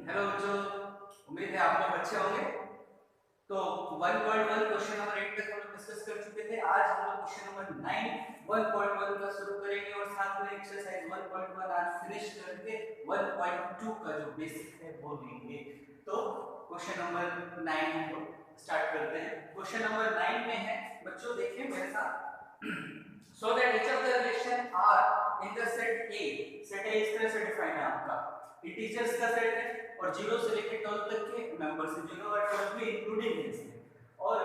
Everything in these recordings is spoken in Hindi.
हेलो बच्चों, उम्मीद है आप लोग अच्छे होंगे। तो 1.1 क्वेश्चन नंबर 8 तक हम लोग डिस्कस कर चुके थे। आज हम लोग क्वेश्चन नंबर 9 1.1 का शुरू करेंगे और साथ में एक्सरसाइज 1.1 आज फिनिश करके 1.2 का जो बेसिक है वो लेंगे। तो क्वेश्चन नंबर 9 हम लोग स्टार्ट करते हैं। क्वेश्चन नंबर 9 में है बच्चों, देखिए मेरे साथ। So that each of the relation are in the set A। Set A इस तरह से डिफाइन है आपका, इंटीजर्स का सेट है और 0 से लेकर 12 तक के मेंबर्स हैं, 0 और 12 भी इंक्लूडिंग है इसमें। और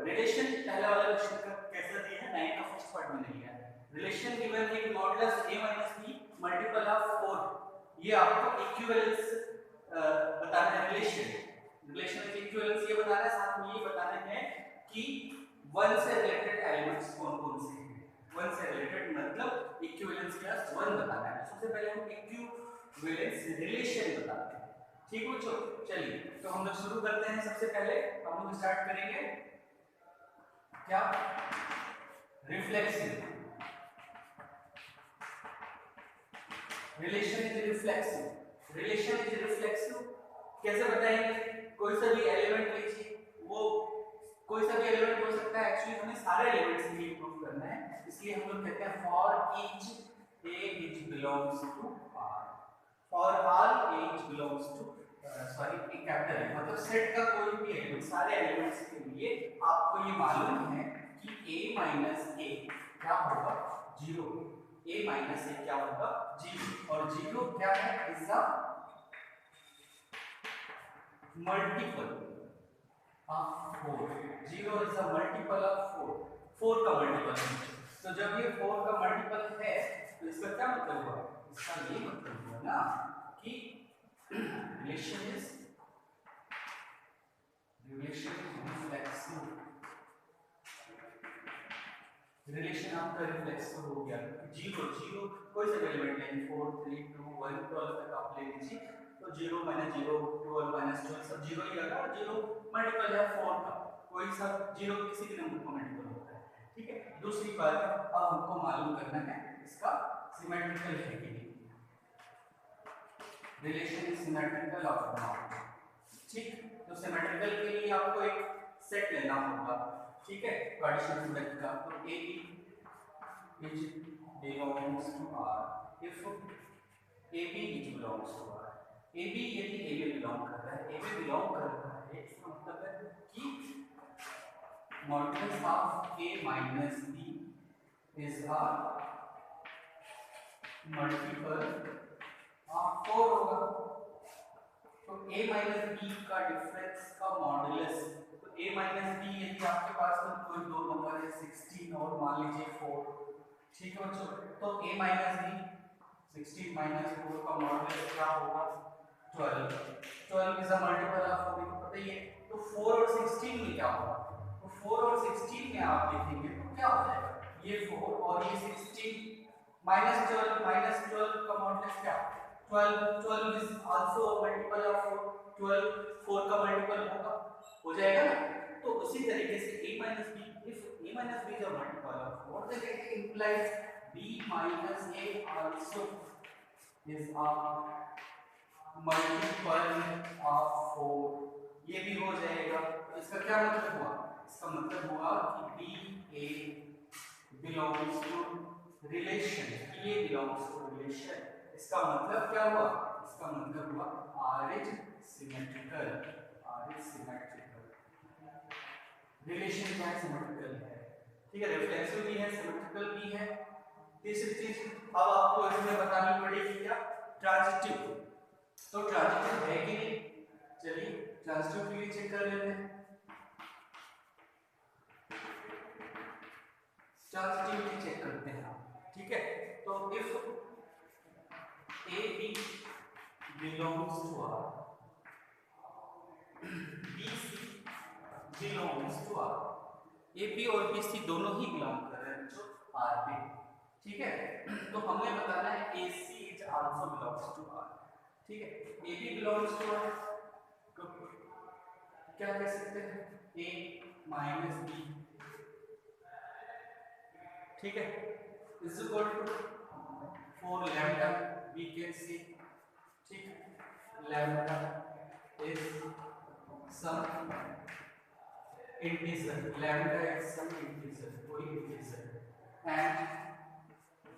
रिलेशन पहला वाला क्वेश्चन का कैसा दिया है, 9 का फर्स्ट पार्ट में दिया है। रिलेशन गिवन है कि modulus a - b multiple of 4। ये आपको इक्विवेलेंस बताना है। रिलेशन की इक्विवेलेंस ये बताना है, साथ में ये बताना है कि 1 से रिलेटेड एलिमेंट्स कौन-कौन से हैं। 1 से रिलेटेड मतलब इक्विवेलेंस क्लास 1 बताना है। सबसे पहले हम इक्विवेलेंस रिलेशन बताते हैं। ठीक बच्चों, चलिए तो हम लोग शुरू करते हैं। सबसे पहले हम लोग स्टार्ट करेंगे क्या, reflexive. Relation is reflexive. Relation is reflexive कैसे बताएंगे? कोई सा भी एलिमेंट लीजिए, वो कोई सा भी एलिमेंट हो सकता है। एक्चुअली हमें सारे एलिमेंट्स के लिए प्रूव करना है, इसलिए हम लोग कहते हैं for each a which belongs to R। For all a which belongs to sorry capital है, मतलब सेट का कोई भी एलिमेंट, सारे एलिमेंट्स के लिए आपको ये मालूम है कि a माइनस a क्या होगा, 0। a माइनस a क्या होगा, 0। और 0 क्या है, is a multiple of 4। 0 is a multiple of 4। 4 का मल्टीपल है। तो जब ये 4 का मल्टीपल है तो इसका क्या मतलब हुआ, इसका ये मतलब हुआ ना कि रिलेशन इज रिफ्लेक्सिव। रिलेशन आपका रिफ्लेक्सिव हो गया। 0 0 कोई सा एलिमेंट लें, 4 3 2 1 12 तक आप ले लीजिए, तो 0 - 0 12 - 12 सब 0 ही आएगा। 0 मल्टीपल है 4 का, कोई सा 0 किसी भी नंबर का मल्टीपल होता है। ठीक है, दूसरी बात अब हमको मालूम करना है इसका सिमेट्रिकल है कि नहीं। Relation is symmetrical of not. ठीक, तो सिमेट्रिकल के लिए आपको एक सेट लेना होगा। ठीक है, कार्टेशियन प्रोडक्ट का। तो a which belongs to R if AB which belongs to R। AB यदि A में बिलोंग कर रहा है, A में बिलोंग कर रहा है, इसका मतलब है कि modulus of A minus B is a multiple of 4 होगा। तो a माइनस बी का डिफरेंस का मॉडुलस, तो a माइनस बी यदि आपके पास में कोई दो नंबर है 16 और मान लीजिए 4। ठीक है बच्चों, तो a माइनस बी 16 माइनस 4 का मॉडुलस क्या होगा, 12। 12 इज अ मल्टीपल ऑफ 4, को पता ही है। तो 4 और 16 में क्या होगा, तो 4 और 16 में आप देखेंगे तो क्या हो जाएगा, ये 4 और ये 16 माइनस 12 का मॉडुलस क्या, 12 is also a multiple of 4। 12 4 का मल्टीपल होगा, हो जाएगा ना। तो उसी तरीके से a minus b, if a minus b is a multiple of 4 then it implies b minus a also is a multiple of 4। ये भी हो जाएगा। तो इसका क्या मतलब हुआ, इसका मतलब हुआ कि b a belongs to relation, ये belongs to relation। इसका मतलब क्या हुआ, इसका मतलब हुआ R is symmetrical। R is symmetrical। Relation क्या है, सिमेट्रिकल है। ठीक है, रिफ्लेक्सिव भी है, सिमेट्रिकल भी है। तीसरी चीज अब आपको इसमें बतानी पड़ेगी क्या, ट्रांजिटिव। तो ट्रांजिटिव है कि नहीं, चलिए ट्रांजिटिव के लिए चेक कर लेते हैं। ट्रांजिटिविटी चेक करते हैं आप। ठीक है, तो if a b belongs to R, b c belongs to R। a b और b c दोनों ही बिलोंग कर रहे हैं जो R पे। ठीक है, तो हमें बताना है a c is also belongs to R। ठीक है, a b belongs to R, तो क्या कह सकते हैं, a minus b, ठीक है, is equal to 4 lambda we can say। ठीक, lambda is some integer, lambda is some integer, कोई integer, and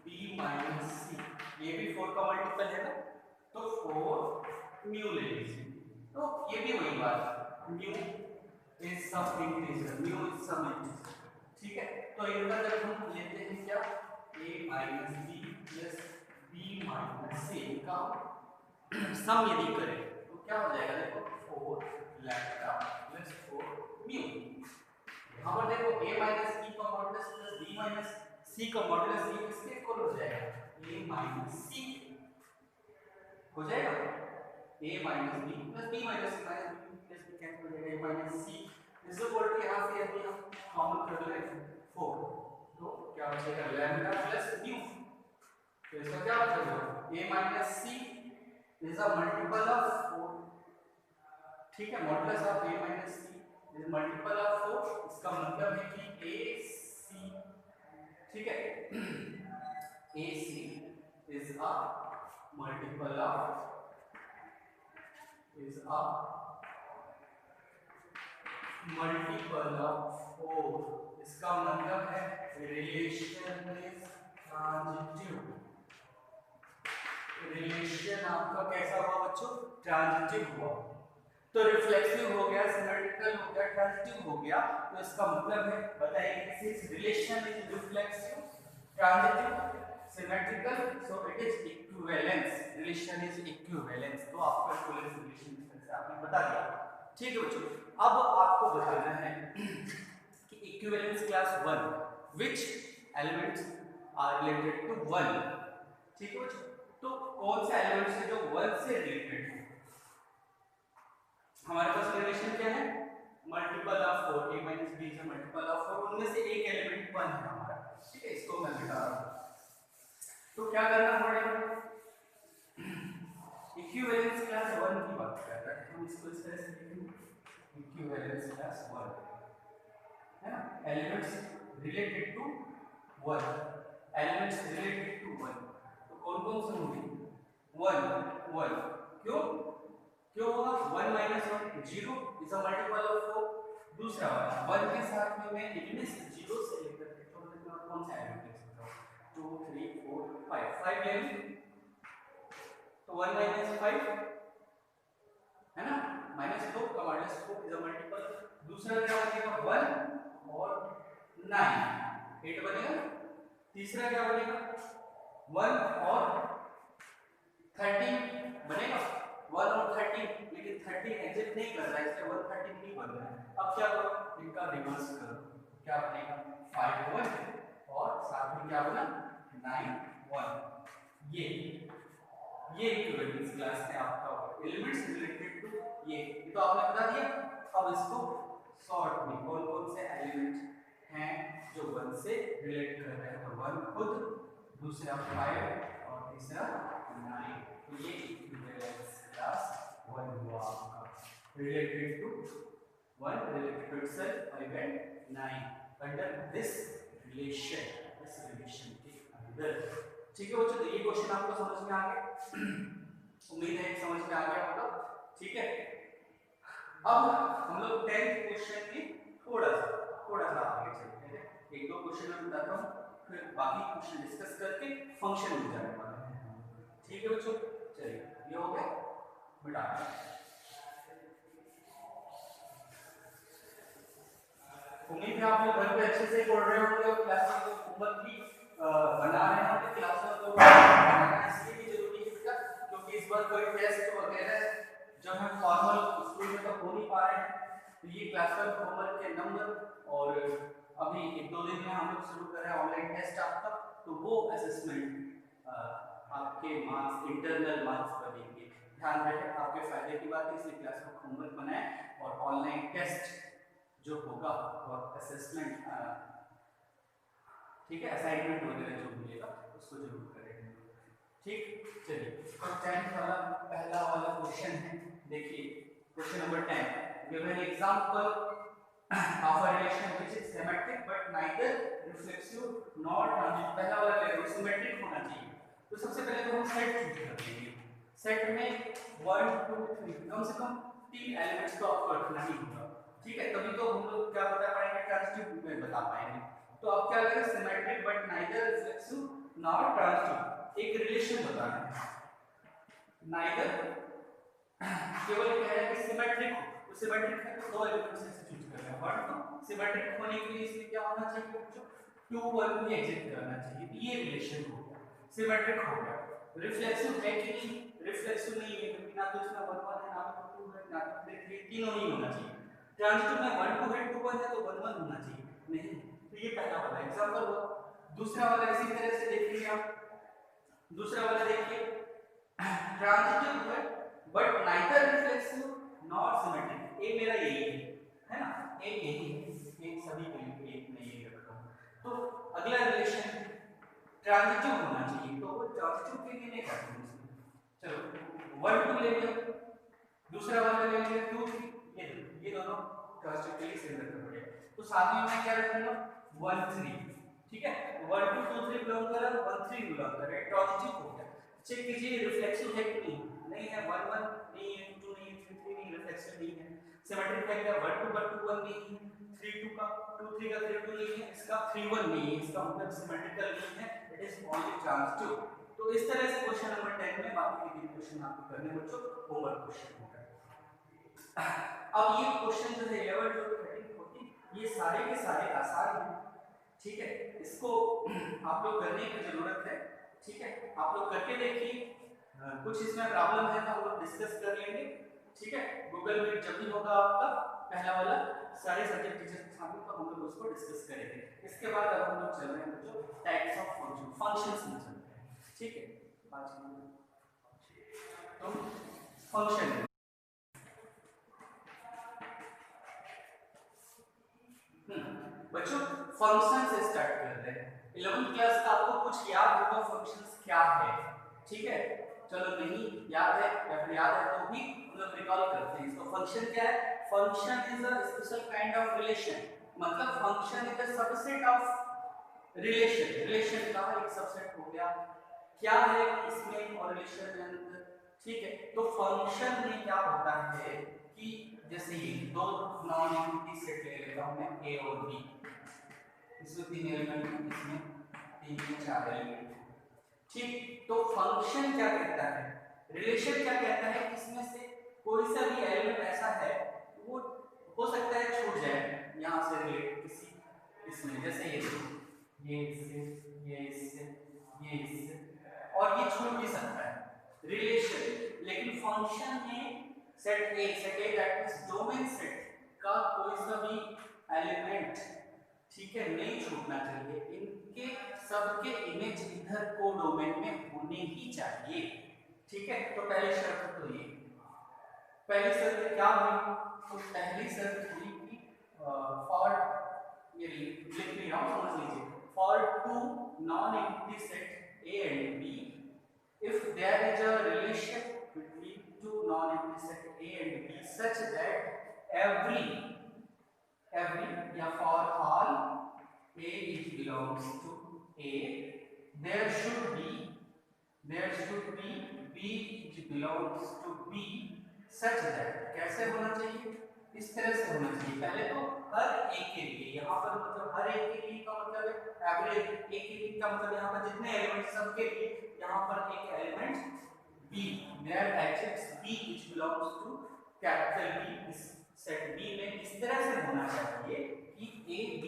b minus c, ये भी 4 का मल्टीपल है ना, तो 4 mu ले लीजिए, तो ये भी वही बात, mu is some integer, ठीक है। तो इनका जब हम लेते हैं क्या, a minus b plus b minus c का सम यदि करें तो क्या हो जाएगा, देखो 4 लैम्डा प्लस 4 म्यू, यहाँ पर देखो a minus b का modulus plus b minus c का मॉडुलस, ये किसके इक्वल हो जाएगा, a minus c हो जाएगा, a minus b plus b minus c minus b plus b cancel हो जाएगा, a minus c is equal to, यहाँ से यदि हम कॉमन कर लें 4, तो क्या हो जाएगा लैम्डा प्लस म्यू, तो इसका क्या हो जाएगा, a minus c is a multiple of 4, ठीक है, modulus of a minus c is multiple of 4, इसका मतलब है कि ac, ठीक है, ac is a multiple of 4, इसका मतलब है रिलेशन इज ट्रांजिटिव, रिलेशन आपका कैसा हुआ बच्चों, ट्रांजिटिव हुआ, तो रिफ्लेक्सिव हो गया, सिमेट्रिकल हो गया, ट्रांजिटिव हो गया, तो इसका मतलब है बताइए this relation is reflexive, transitive, symmetrical, so it is equivalence, relation is equivalence, तो आपका इक्विवेलेंस रिलेशन से आपने बता दिया, ठीक है बच्चों। अब आपको बताना है कि equivalence class 1 which elements are related to 1, ठीक है बच्चों, तो कौन से एलिमेंट्स है जो 1 से रिलेटेड है, हमारे पास रिलेशन क्या है, multiple of 4, a minus b is a multiple of 4, उनमें से एक एलिमेंट 1 है हमारा, ठीक है, इसको मैं बता रहा हूं, तो क्या करना पड़ेगा, इक्विवेलेंस क्लास 1 की बात कर रहे हैं हम, इसको इस तरह से लिखेंगे, इक्विवेलेंस क्लास 1 है ना, elements related to 1, elements related to 1, तो कौन-कौन से होंगे, 1 1, क्यों होगा, 1 minus 1 0 is a multiple of 4, दूसरा वाला 1 के साथ में मैं इनमें से 0 से लेकर के छोड़ देता हूं, कौन सा एलिमेंट ले सकता हूं, 2 3 4 5 ले लूं, तो 1 minus 5 है ना, -2 का -4 इज अ मल्टीपल, दूसरा क्या बनेगा 1 और 9 8 बनेगा, तीसरा क्या बनेगा 1 और 13 बनेगा, 1 और 13, लेकिन 13 एग्जिट नहीं कर रहा है, इसलिए 113 नहीं बन रहा है, अब क्या करो, इनका रिवर्स करो, क्या बनेगा 5 1 और साथ में क्या बना 9 1, ये इक्विवेलेंस क्लास है आपका एलिमेंट्स रिलेटेड टू ये तो आपने बता दिया। अब इसको शॉर्ट में कौन-कौन से एलिमेंट हैं जो 1 से रिलेट कर रहे हैं, तो 1 खुद, दूसरा 5 और तीसरा 9, तो ये इक्विवेलेंस क्लास 1 हुआ आपका, related to 1 related to itself 5 and 9 under this relation के अंदर, ठीक है बच्चों, तो ये क्वेश्चन आपको समझ में आ गया, उम्मीद है समझ में आ गया होगा, ठीक है। अब हम लोग 10th क्वेश्चन में थोड़ा सा आगे चलते हैं, एक दो क्वेश्चन मैं बताता हूँ, फिर बाकी क्वेश्चन डिस्कस करके फंक्शन में जाने वाले हैं, ठीक है बच्चों, चलिए ये हो गया बेटा। उम्मीद है आप लोग घर पे अच्छे से पढ़ रहे होंगे और क्लास में होमवर्क भी बना रहे होंगे, क्लास में तो बनाना इसलिए भी जरूरी है बेटा, क्योंकि इस बार कोई टेस्ट वगैरह जब हम फॉर्मल स्कूल में तो हो नहीं पा रहे हैं, तो ये क्लास का होमवर्क के नंबर, और अभी 1-2 दिन में हम लोग शुरू कर रहे हैं ऑनलाइन टेस्ट आपका, तो वो असेसमेंट आपके मार्क्स, इंटरनल मार्क्स बनेंगे, ध्यान रखें, आपके फायदे की बात है, इसलिए क्लास का होमवर्क बनाएं और ऑनलाइन टेस्ट जो होगा और असेसमेंट, ठीक है, असाइनमेंट वगैरह जो मिलेगा उसको जरूर करेंगे, ठीक। चलिए तो 10th वाला पहला वाला क्वेश्चन है, देखिए question number 10, given an example of a relation which is symmetric but neither reflexive nor transitive, पहला वाला सिमेट्रिक होना चाहिए, तो सबसे पहले तो हम सेट चूज कर लेंगे, सेट में 1 2 3 कम से कम 3 एलिमेंट्स तो आपको रखना ही होगा, ठीक है, तभी तो हम लोग क्या बता पाएंगे, ट्रांजिटिव में बता पाएंगे। तो अब क्या करें, symmetric but neither reflexive nor transitive, एक रिलेशन बताना है, नाइदर केवल कह रहा है कि सिमेट्रिक हो, तो सिमेट्रिक है तो दो एलिमेंट्स से चूज करना है, वन तो सिमेट्रिक होने के लिए इसमें क्या होना चाहिए बच्चों, 2 1 भी एग्जिस्ट करना चाहिए, तो ये रिलेशन हो गया, सिमेट्रिक हो गया। रिफ्लेक्सिव है कि नहीं, रिफ्लेक्सिव नहीं है, क्योंकि ना तो इसमें 1 1 है, ना तो 2 है, ना तो 3 3, तीनों नहीं होना चाहिए। ट्रांजिटिव में 1 2 है, 2 1 है, तो 1 1 होना चाहिए, नहीं, तो ये पहला वाला एग्जांपल हुआ। दूसरा वाला इसी तरह से देखिए आप, दूसरा वाला देखिए, ट्रांजिटिव है but neither reflexive nor symmetric, ए मेरा यही है ना, ए यही है, एक सभी के लिए एक में यही रखता हूं। तो अगला रिलेशन ट्रांजिटिव होना चाहिए, तो वो ट्रांजिटिव के लिए नहीं करते हैं इसमें। चलो 1 2 ले लिया, दूसरा वाला ले लिया 2 3, ये दोनों ट्रांजिटिव के लिए सेम रखना पड़ेगा। तो साथ में मैं क्या रखूंगा 1 3, ठीक है, 1 2 2 3 बिलोंग कर रहा है, 1 3 बिलोंग कर रहा है, ट्रांजिटिव हो गया। चेक कीजिए रिफ्लेक्सिव है कि नहीं है, 1 1 नहीं है, 2 नहीं है, 3 3 नहीं, रिफ्लेक्सिव नहीं है। सिमेट्रिक है क्या, 1 2 का 2 1 नहीं है, 3 2 का 2 3 का 3 2 नहीं है, इसका 3 1 नहीं है, इसका मतलब सिमेट्रिकल नहीं है, इट इज ओनली ट्रांजिटिव। तो इस तरह से क्वेश्चन नंबर 10 में बाकी के 3 क्वेश्चन आपको करने बच्चों होमवर्क क्वेश्चन होगा। अब ये क्वेश्चन जो है 11 12 13 14 ये सारे के सारे आसान हैं, ठीक है, इसको आप लोग करने की जरूरत है, ठीक है, आप लोग करके देखिए, कुछ इसमें प्रॉब्लम है तो हम लोग डिस्कस कर लेंगे, ठीक है, गूगल मीट जब भी होगा आपका पहला वाला सारे सब्जेक्ट टीचर के सामने, तो हम लोग उसको डिस्कस करेंगे। इसके बाद अब हम लोग चल रहे हैं बच्चों टाइप्स ऑफ फंक्शन, फंक्शंस में चलते हैं, ठीक है, 5 मिनट तो फंक्शन बच्चों फंक्शन से स्टार्ट करते हैं। 11th क्लास का आपको कुछ याद होगा फंक्शंस क्या है, ठीक है, चलो नहीं याद है या फिर याद है तो भी हम लोग रिकॉल करते हैं इसको। फंक्शन क्या है, function is a special kind of relation, मतलब function is a subset of relation, relation का एक सबसेट हो गया, क्या है इसमें और रिलेशन के अंदर, ठीक है। तो फंक्शन में क्या होता है कि जैसे ये दो नॉन इक्विटी सेट ले लेता हूं मैं a और b, इसमें 3 एलिमेंट हैं, इसमें 3 में 4 एलिमेंट हैं, ठीक। तो फंक्शन क्या कहता है, रिलेशन क्या कहता है, इसमें से कोई सा भी एलिमेंट ऐसा है वो हो सकता है छूट जाए यहां से रिलेट किसी इसमें, जैसे ये इससे ये इससे ये इससे और ये छूट भी सकता है रिलेशन। लेकिन फंक्शन में set A that means domain set का कोई सा भी एलिमेंट, ठीक है, नहीं छूटना चाहिए, इनके सबके इमेज इधर को डोमेन में होने ही चाहिए, ठीक है। तो पहली शर्त तो ये, पहली शर्त क्या हुई, तो पहली शर्त हुई कि फॉर ये लिख रहा हूं समझ लीजिए, for two non equity set A and B if there is a relation between two non-equity set A and B such that every या for all A which belongs to A there should be B which belongs to B such that, कैसे होना चाहिए, इस तरह से होना चाहिए। पहले तो हर एक के लिए, यहाँ पर मतलब हर एक के लिए का मतलब है एवरेज, एक के लिए का मतलब यहाँ पर जितने एलिमेंट सबके लिए, यहाँ पर एक element B where adjectives B which belongs to capital B, इस सेट B में इस तरह से होना चाहिए कि A B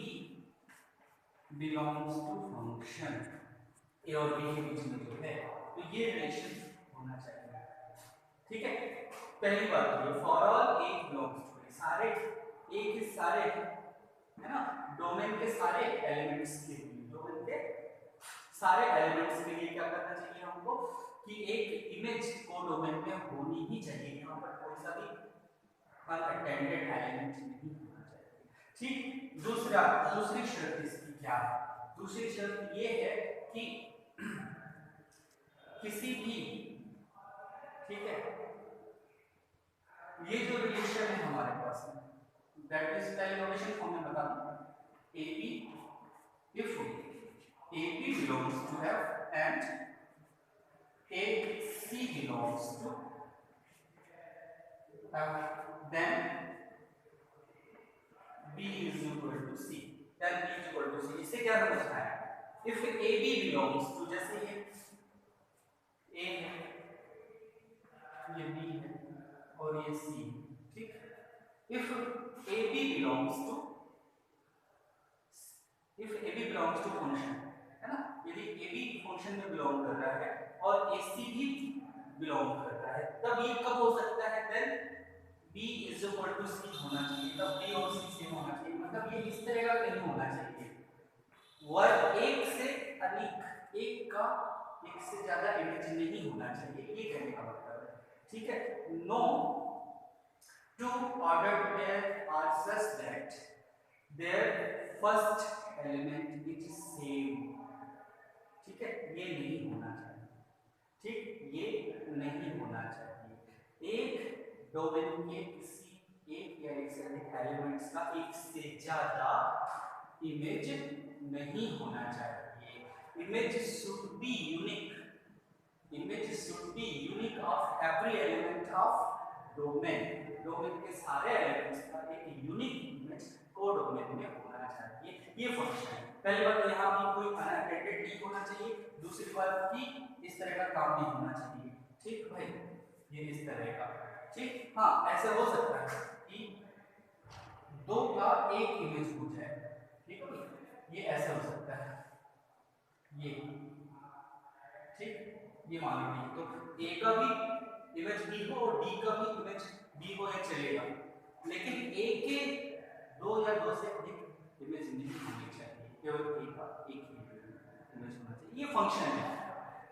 belongs to function, A और B के बीच में जो है, तो ये रिलेशन होना चाहिए, ठीक है। पहली बात ये for all A belongs to, सारे A के सारे है ना डोमेन के सारे एलिमेंट्स के लिए, डोमेन के सारे एलिमेंट्स के लिए क्या करना चाहिए हमको कि एक इमेज को डोमेन में होनी ही चाहिए, यहाँ पर कोई सा भी अनअटेंडेड एलिमेंट नहीं होना चाहिए, ठीक। दूसरी शर्त इसकी क्या है, दूसरी शर्त ये है कि किसी भी, ठीक है, ये जो रिलेशन है हमारे पास में दैट इज पहले नोटेशन फॉर्म में बता दूं, AB if AB belongs to F and A C belongs to F, then B is equal to C, then B is equal to C। इससे क्या समझना है? If AB belongs to, जैसे ये A है, ये B है और ये C, ठीक? If AB belongs to function, है ना, यदि AB फंक्शन में बिलोंग कर रहा है और AC भी बिलोंग कर रहा है, तब ये कब हो सकता है? Then B is equal to C होना चाहिए, तब B और C सेम होना चाहिए। मतलब ये इस तरह का नहीं होना चाहिए, वर्ग एक से अधिक, एक का एक से ज्यादा इमेज नहीं होना चाहिए, ये कहने का मतलब है, ठीक है। No two ordered pair are such that their first element is same, ठीक है, ये नहीं होना चाहिए, ठीक, ये नहीं होना चाहिए। एक डोमेन के किसी एक या एक से अधिक एलिमेंट्स का एक से ज्यादा इमेज नहीं होना चाहिए। Image should be unique, image should be unique of every element of domain, domain के सारे एलिमेंट्स का एक यूनिक इमेज कोडोमेन में होना चाहिए। ये फंक्शन है। पहली बात, यहाँ भी कोई अनअटेंडेड नहीं होना चाहिए। दूसरी बात कि इस तरह का काम नहीं होना चाहिए, ठीक भाई, ये इस तरह का, ठीक। हाँ, ऐसा हो सकता है कि दो का एक इमेज हो जाए, ठीक है, ये ऐसा हो सकता है, ये ठीक, ये मान लीजिए तो A का भी इमेज B हो और D का भी इमेज B हो, या चलेगा, लेकिन A के दो या दो से अधिक इमेज नहीं होनी चाहिए, केवल A का एक ही इमेज होना चाहिए। ये फंक्शन है,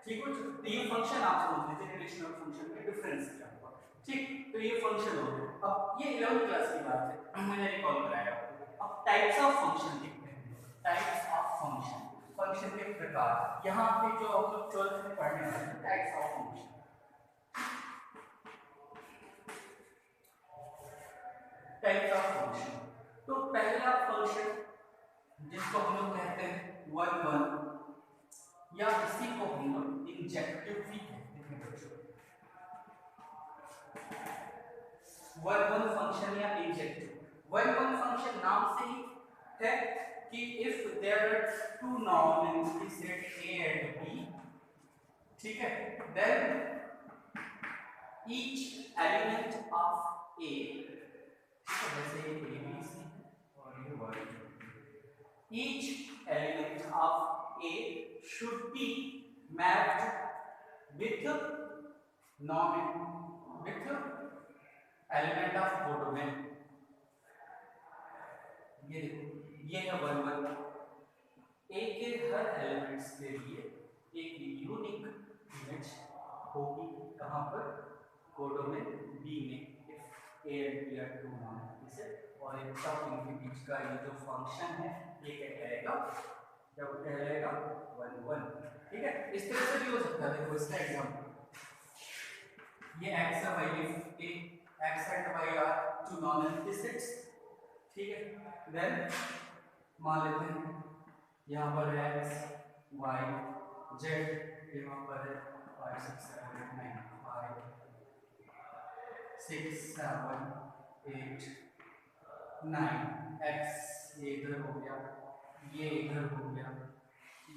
ठीक है। तो ये फंक्शन आप समझ लीजिए, रिलेशनल फंक्शन में डिफरेंस क्या होगा, ठीक। तो ये फंक्शन हो गया। अब ये 11th क्लास की बात है, मैंने रिकॉल कराया आपको। अब टाइप्स ऑफ फंक्शन देखते हैं, टाइप्स ऑफ फंक्शन, फंक्शन के प्रकार। यहाँ पे जो हम लोग 12th में पढ़ने वाले हैं, types of function, types of function. तो पहला फंक्शन जिसको हम लोग कहते हैं 1 1, या इसी को हम लोग इंजेक्टिव भी कहते हैं बच्चों। 1 1 फंक्शन या इंजेक्टिव। 1 1 फंक्शन नाम से ही है कि if there are two non in the set A and B, ठीक है, then each element of A, जैसे ये ABC और ये Y, each element of A should be mapped with element of codomain। ये देखो, ये है 1 1, A के हर एलिमेंट्स के लिए एक यूनिक इमेज होगी, कहाँ पर? कोडोमेन B में, A and B are two non-existent, और एक सब इनके बीच का ये जो फंक्शन है ये क्या कहलाएगा? क्या कहलाएगा? 1 1, ठीक है। इस तरह से भी हो सकता है, देखो इसका एग्जांपल, ये x है, y है, x and y are two non-existent, ठीक है। देन मान लेते हैं यहाँ पर x y z, यहाँ पर है 5 6 7 8 9 5 6 7 8 9, x ये इधर हो गया, ये इधर हो गया,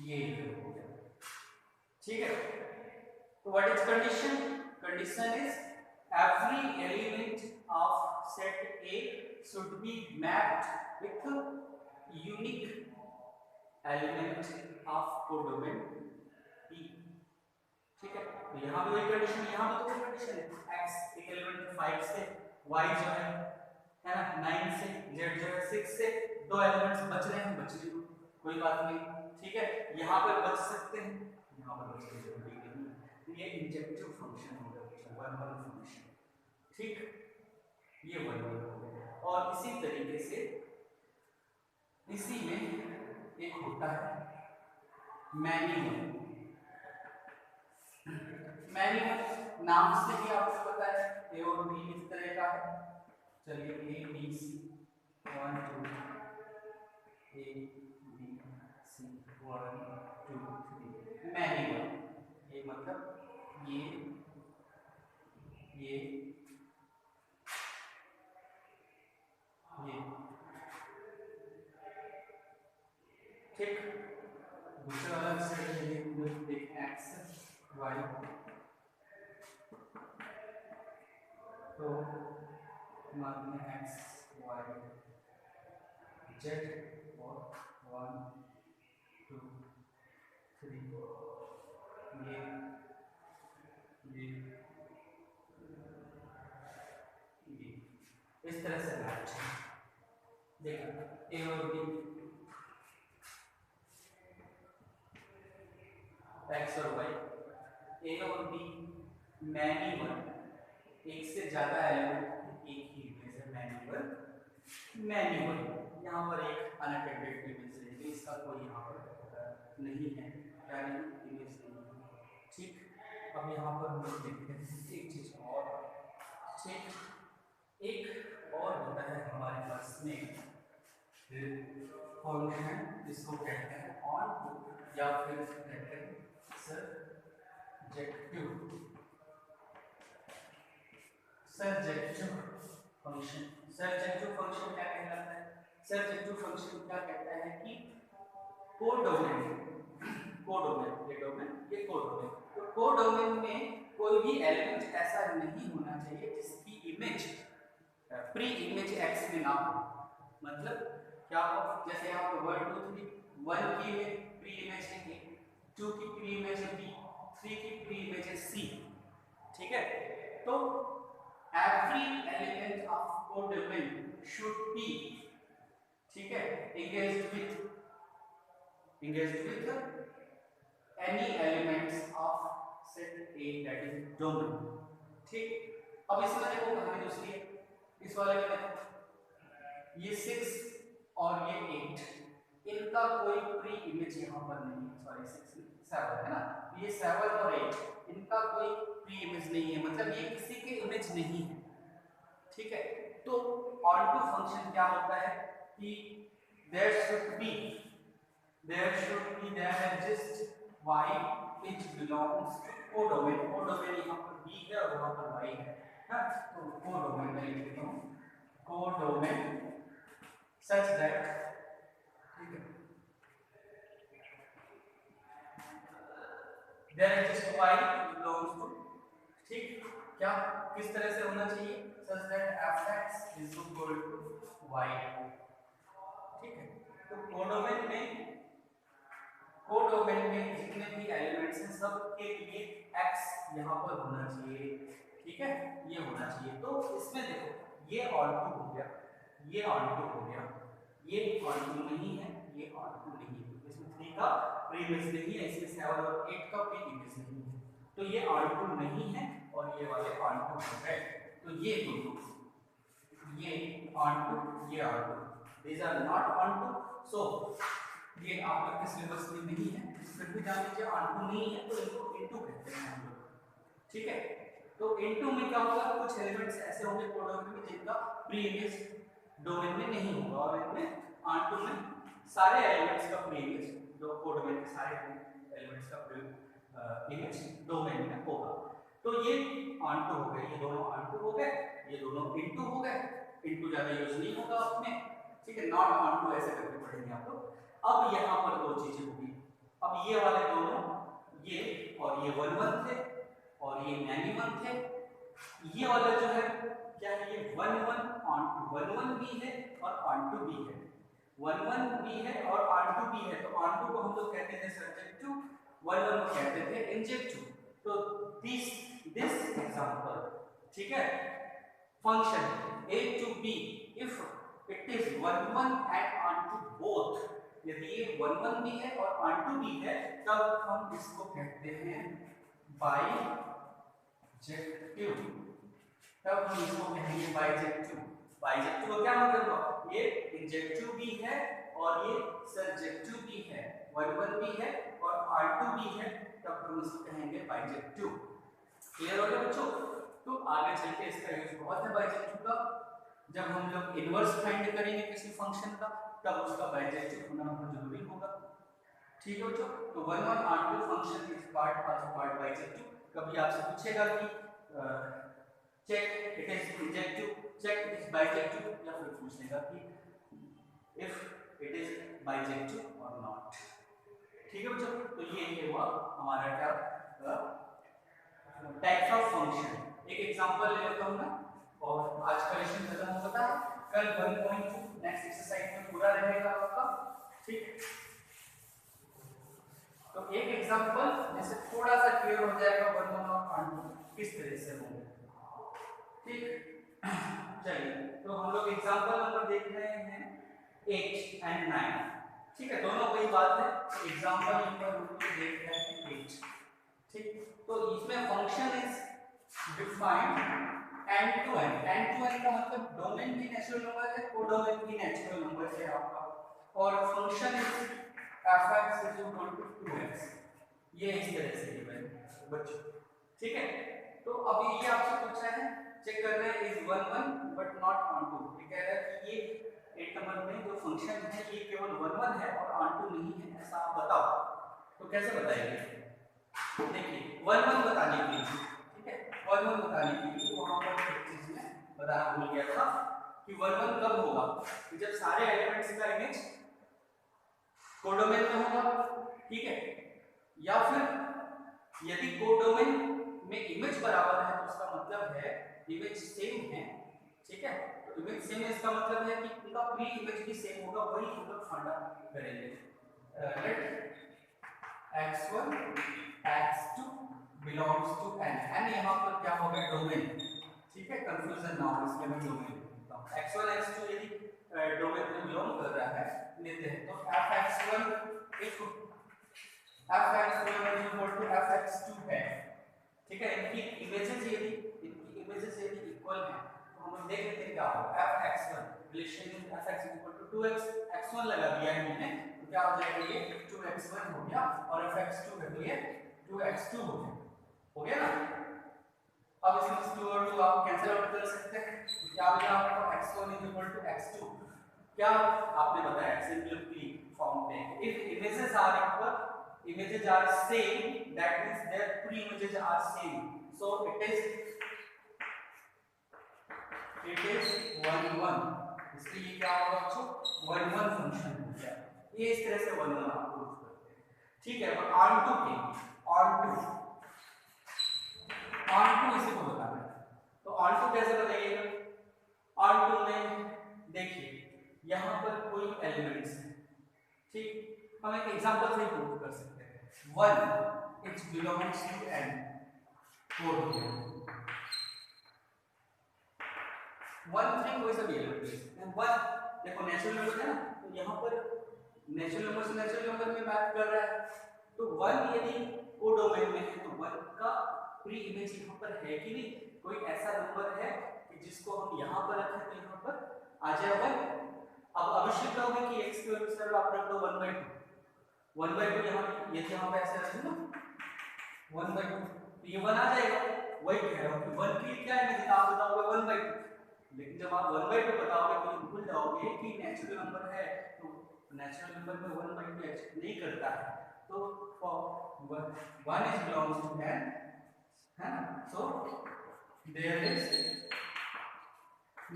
ये इधर हो गया, ठीक है। तो what is condition? Condition is every element of set A should be mapped with unique element of codomain B, ठीक है। तो यहाँ भी वही कंडीशन, यहाँ भी तो वही कंडीशन है, x एक एलिमेंट 5 से, y जो है ना 9 से, z जो है 6 से, दो एलिमेंट्स बच रहे हैं, बचने दो, कोई बात नहीं, ठीक है। यहाँ पर बच सकते हैं, यहाँ पर बचने जरूरी नहीं। ये इंजेक्टिव फंक्शन होगा, 1 1 फंक्शन, ठीक, ये 1 1 हो गया। और इसी तरीके से इसी में एक होता है मैन्युअल। मैन्युअल नाम से ही आपको पता है A और B इस तरह का है। चलिए A B C 1 2 A B C 1 2 3 manual, ये मतलब ये ये ठीक। दूसरा वाला सेट देखें एक्स वाई, तो मान लें एक्स वाई जेड और 1 2 3 ये इस तरह से मैच है। देखो ए और बी, एक्स और वाई, ए और बी मैन्युअल, एक से ज्यादा एलिमेंट एक ही इमेज है, मैन्युअल। यहाँ पर एक अनअटेंडेड इमेज है, इसका कोई यहाँ पर नहीं है, क्या नहीं, इमेज नहीं है। ठीक, अब यहाँ पर हम लोग देखते हैं एक चीज और, ठीक, एक और होता है हमारे पास में फंक्शन, इसको कहते हैं ऑन या फिर कहते हैं सर्जेक्टिव फंक्शन। सर्जेक्टिव फंक्शन क्या कहलाता है? सर्जेक्टिव फंक्शन क्या कहता है कि कोडोमेन, ये डोमेन, ये कोडोमेन, तो कोडोमेन में कोई भी एलिमेंट ऐसा नहीं होना चाहिए जिसकी इमेज प्री इमेज एक्स में ना हो। मतलब क्या हो, जैसे यहाँ पर 1 2 3, 1 की प्री इमेज है ए, 2 की प्री इमेज है बी, 3 की प्री इमेज है सी, ठीक है। तो every element of codomain should be, ठीक है, engaged with any elements of set A, that is domain, ठीक। अब इसमें देखो कहानी दूसरी है, इस वाले में देखो ये 6 और ये 8, इनका कोई प्री इमेज यहाँ पर नहीं है, सॉरी 6 7 है ना, ये 7 और 8 इनका कोई प्री इमेज नहीं है, मतलब ये किसी के इमेज नहीं है, ठीक है। तो ऑन टू फंक्शन क्या होता है कि there should be that exist y which belongs to codomain, codomain यहाँ पर b है और वहाँ पर y है, हाँ, तो codomain में लिख देता हूँ, codomain such that, ठीक है, there exist y belongs to, ठीक, क्या किस तरह से होना चाहिए, such that f(x) is equal to y, ठीक है। तो कोडोमेन में जितने भी एलिमेंट्स हैं सब के लिए x यहाँ पर होना चाहिए, ठीक है, ये होना चाहिए। तो इसमें देखो ये ऑन टू हो गया, ये ऑन टू हो गया, ये ऑन टू नहीं है, ये ऑन टू नहीं है, इसमें 3 का प्री इमेज नहीं है, इसमें 7 और 8 का प्री इमेज नहीं है, तो ये ऑन टू नहीं है और ये वाले ऑन टू हो गए। तो ये दोनों, ये ऑन टू, ये onto, these are not on to, so ये आपके सिलेबस में नहीं है, फिर भी जान लीजिए ऑन टू नहीं है तो इनको इनटू कहते हैं हम लोग, ठीक है। तो इनटू में क्या होगा, कुछ एलिमेंट्स ऐसे होंगे कोडोमेन में जिनका प्री इमेज डोमेन में नहीं होगा, और इनमें ऑन टू में सारे एलिमेंट्स का प्री इमेज, जो कोडोमेन के सारे एलिमेंट्स का प्री इमेज डोमेन में होगा। तो ये ऑन टू हो गए, ये दोनों ऑन टू हो गए, ये दोनों इनटू हो गए, इनटू ज्यादा यूज नहीं होगा आपने, ठीक है, नॉट ऑन टू ऐसे करके पढ़ेंगे आप लोग। अब यहाँ पर दो चीजें होगी, अब ये वाले दोनों, ये और ये 1 1 थे और ये 9 1 थे, ये वाला जो है क्या है, ये 1 1 ऑन टू, 1 1 भी है और ऑन टू भी है, 1 1 भी है और ऑन टू भी है। तो ऑन टू को हम लोग कहते थे सर्जेक्टिव, 1 1 को कहते थे इंजेक्टिव। तो दिस एग्जांपल, ठीक है, function a to b if it is 1 1 and onto both, यदि ये 1 1 भी है और onto भी है तब हम इसको कहते हैं बाइजेक्टिव, तब हम इसको कहेंगे बाइजेक्टिव। बाइजेक्टिव का क्या मतलब हुआ, ये इंजेक्टिव भी है और ये सर्जेक्टिव भी है, 1 1 भी है और onto भी है, तब हम इसको कहेंगे बाइजेक्टिव। क्लियर हो गया बच्चों? तो आगे चल के इसका यूज बहुत है बाइजेक्टिव का, जब हम लोग इनवर्स फाइंड करेंगे किसी फंक्शन का तब उसका बाइजेक्टिव होना बहुत जरूरी होगा, ठीक है बच्चों। तो 1 1 onto function is part also part bijective. कभी आपसे पूछेगा कि check it is injective, check it is bijective, या फिर पूछ लेगा कि इफ इट इज बाइजेक्टिव और नॉट। ठीक है बच्चों, तो ये हुआ हमारा क्या टाइप्स ऑफ फंक्शन। एक एग्जांपल ले लेता हूं मैं और आज का लेक्चर खत्म होता है। कल 1.2 नेक्स्ट एक्सरसाइज में पूरा रहेगा आपका। ठीक, तो एक एग्जांपल जैसे थोड़ा सा क्लियर हो जाएगा 1 और 1 किस तरह से होंगे। ठीक, चलिए तो हम लोग एग्जांपल नंबर देख रहे हैं 8 एंड 9। ठीक है, दोनों वही बात है। एग्जांपल नंबर हम लोग देख रहे हैं 8। ठीक, तो इसमें function is defined N to N. N to N का मतलब डोमेन भी नेचुरल नंबर है, कोडोमेन भी नेचुरल नंबर है आपका, और फंक्शन इज f(x) = 2x। ये इस तरह से गिवन बच्चों। ठीक है, तो अभी ये आपसे पूछ रहा है, चेक कर रहे हैं इज 1 1 बट नॉट ऑन 2। ये कह रहा है कि ये 8 नंबर में जो फंक्शन है ये केवल 1 1 है और ऑन 2 नहीं है, ऐसा आप बताओ। तो कैसे बताएंगे? देखिए 1 1 बताने के लिए, ठीक है, 1 1 बताने के लिए वहां पर एक चीज में बताना भूल गया था कि 1 1 कब होगा कि जब सारे एलिमेंट्स का इमेज कोडोमेन में होगा। ठीक है, या फिर यदि कोडोमेन में इमेज बराबर है तो उसका मतलब है इमेज सेम है। ठीक है, तो इमेज सेम है इसका मतलब है कि उनका प्री इमेज भी सेम होगा। वही हम लोग फाइंड करेंगे। Let x1 x2 belongs to n। n यहां पर क्या होगा? डोमेन। ठीक है, कंफ्यूजन ना हो इसलिए मैं डोमेन लिखता हूं। x1 x2 यदि डोमेन में बिलोंग कर रहा है लेते हैं तो fx1 fx2 है। ठीक है, इनकी इमेजेस यदि इक्वल हैं तो हम देख लेते हैं क्या होगा। fx1 relation fx = 2x, x1 लगा दिया है मैंने तो क्या हो जाएगा? ये 2x1 हो गया और fx2 है तो ये 2x2 हो गया ना। अब इसमें 2 और 2 आप कैंसिल आउट कर सकते हैं तो क्या बचा आपको? x1 = x2। क्या आपने बताया सिंपली फॉर्म में, if images are equal, images are same, that means their pre-images are same, so it is 1 1। इसलिए ये क्या होगा बच्चों? 1 1 फंक्शन हो गया। ये इस तरह से 1 1 आप प्रूव करते हैं। ठीक है, अब on 2 के on 2 इसी को बताना है तो on 2 कैसे बताइएगा? on 2 में देखिए यहाँ पर कोई एलिमेंट्स है। ठीक, हम एक एग्जांपल से प्रूव कर सकते हैं। 1 इट बिलोंग्स टू n, 4 1 3 कोई सा भी एलिमेंट है। 1 देखो नेचुरल नंबर है ना, तो यहाँ पर नेचुरल नंबर से नेचुरल नंबर में मैप कर रहा है तो 1 यदि कोडोमेन में है तो 1 का प्री इमेज यहाँ पर है कि नहीं? कोई ऐसा नंबर है कि जिसको हम यहाँ पर रखें तो यहाँ पर आ जाए 1। अब आवश्यकता होगी कि x के अनुसार आप रख दो 1/2 यहाँ पे ऐसे रख दो 1/2 तो ये 1 आ जाएगा। वही कह रहा हूँ कि 1 के लिए क्या इमेज आप बताओगे 1/2, लेकिन जब आप 1/2 बताओगे तो भूल जाओगे कि नेचुरल नंबर है तो नेचुरल नंबर में 1/2 एक्सेप्ट नहीं करता है। तो 1 is belongs to n है ना, so there is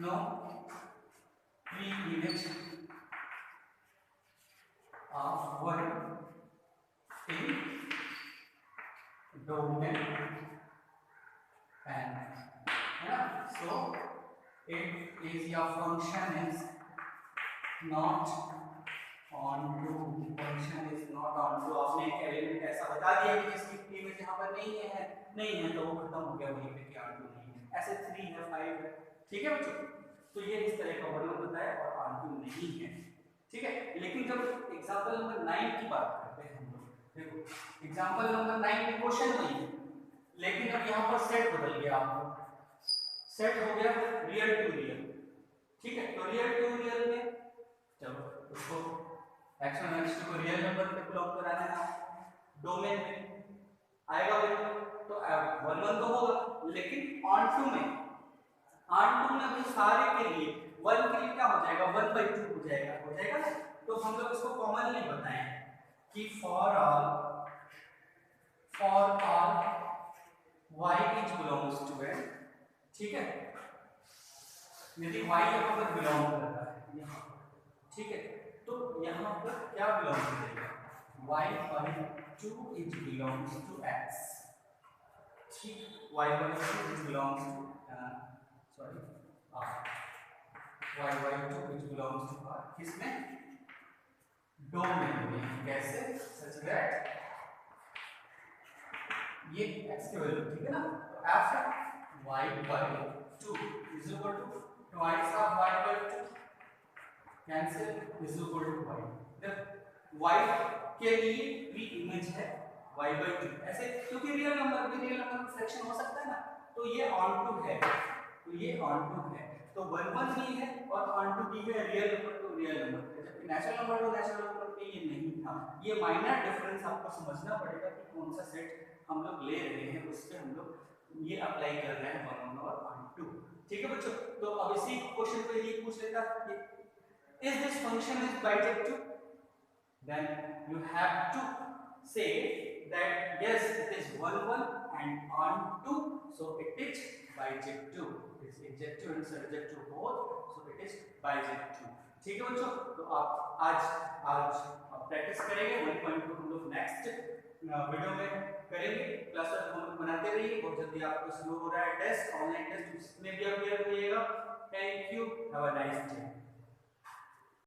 no pre-image of 1 in domain n है ना, so it is your function is not onto, function is not onto। आपने एक एलिमेंट ऐसा बता दिया कि जिसकी इमेज यहाँ पर नहीं है तो वो खत्म हो गया वहीं पे कि onto नहीं है। ऐसे 3 है 5 है। ठीक है बच्चों, तो ये इस तरह का वर्णन बताया और onto नहीं है। ठीक है, लेकिन जब एग्जांपल नंबर 9 की बात करते हैं हम लोग, देखो एग्जांपल नंबर 9 में क्वेश्चन नहीं है लेकिन अब यहाँ पर सेट बदल गया, आपको सेट हो गया रियल टू रियल। ठीक है, तो रियल टू रियल में चलो उसको x1 x2 को रियल नंबर पे प्लॉट कराना है डोमेन में आएगा बिल्कुल, तो 1 1 तो होगा लेकिन ऑन टू में भी सारे के लिए 1 के लिए क्या हो जाएगा 1/2 हो जाएगा ना। तो हम लोग इसको कॉमनली बताएं कि for all y is belongs to n। ठीक है, यदि y यहाँ पर बिलोंग करता है यहाँ पर, ठीक है, तो यहाँ पर क्या बिलोंग करेगा, y by 2 it belongs to x, ठीक, y by 2 it belongs to sorry y by 2 it belongs to r, किसमें, डोमेन में, कैसे, सच दैट ये x की वैल्यू, ठीक है ना, तो f y by 2 is equal to twice of y by 2 cancel is equal to y, जब y के लिए भी इमेज है y by 2 ऐसे, क्योंकि रियल नंबर फ्रैक्शन हो सकता है ना, तो ये ऑन टू है, तो ये ऑन टू है, तो 1 1 भी है और ऑन टू भी है, रियल नंबर तो रियल नंबर है, जबकि नेचुरल नंबर तो नेचुरल नंबर पे ये नहीं था। ये माइनर डिफरेंस आपको समझना पड़ेगा कि कौन सा सेट हम लोग ले रहे हैं, उस पे हम लोग ये अप्लाई कर रहे हैं 1 1 और 1 2, ठीक है बच्चों। तो अब इसी क्वेश्चन पे ये पूछ लेता है, is this function is bijective, then you have to say that yes it is 1 1 and on 2, so it is bijective, it is adjective and subjective both, so it is bijective, ठीक है बच्चों। तो आप आज प्रैक्टिस करेंगे 1.2 हम लोग नेक्स्ट वीडियो में करेंगे, क्लास वर्क हम लोग बनाते रहिए, बहुत जल्दी आपको शुरू हो रहा है टेस्ट, ऑनलाइन टेस्ट, उसमें भी आप क्लियर करिएगा। Thank you, have a nice day.